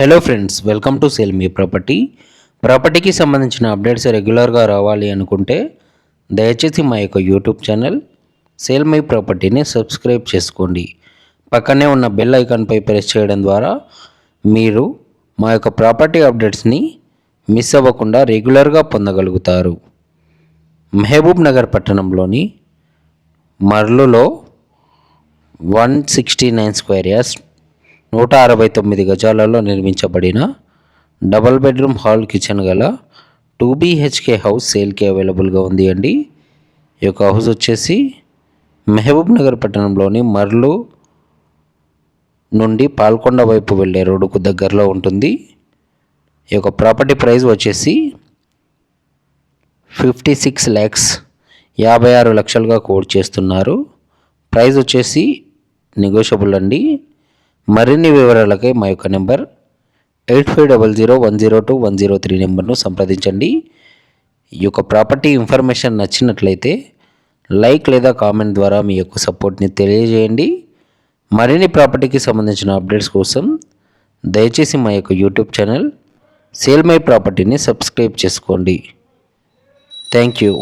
Hello friends, welcome to sale మీ ప్రాపర్టీకి సంబంధించిన అప్డేట్స్ రెగ్యులర్గా రావాలి అనుకుంటే దయచేసి మా యొక్క యూట్యూబ్ ఛానల్ సేల్ మై ప్రాపర్టీని సబ్స్క్రైబ్ చేసుకోండి. పక్కనే ఉన్న బెల్ ఐకాన్పై ప్రెస్ చేయడం ద్వారా మీరు మా యొక్క ప్రాపర్టీ అప్డేట్స్ని మిస్ అవ్వకుండా రెగ్యులర్గా పొందగలుగుతారు. మహబూబ్ నగర్ పట్టణంలోని మర్లులో 169 స్క్వేర్ యార్డ్స్ 169 గజాలలో నిర్మించబడిన డబల్ బెడ్రూమ్ హాల్ కిచెన్ గల 2 BHK హౌస్ సేల్కి అవైలబుల్గా ఉంది అండి. ఈ యొక్క హౌస్ వచ్చేసి మహబూబ్ నగర్ పట్టణంలోని మర్లు నుండి పాల్కొండ వైపు వెళ్ళే రోడ్డుకు దగ్గరలో ఉంటుంది. ఈ యొక్క ప్రాపర్టీ ప్రైస్ వచ్చేసి 56 lakhs 56 లక్షలుగా కోట్ చేస్తున్నారు. ప్రైస్ వచ్చేసి నెగోషియబుల్ అండి. మరిన్ని వివరాలకై మా యొక్క నెంబర్ 8500102103 నెంబర్ను సంప్రదించండి. ఈ యొక్క ప్రాపర్టీ ఇన్ఫర్మేషన్ నచ్చినట్లయితే లైక్ లేదా కామెంట్ ద్వారా మీ యొక్క సపోర్ట్ని తెలియజేయండి. మరిన్ని ప్రాపర్టీకి సంబంధించిన అప్డేట్స్ కోసం దయచేసి మా యొక్క యూట్యూబ్ ఛానల్ సేల్ మై ప్రాపర్టీని సబ్స్క్రైబ్ చేసుకోండి. Thank you.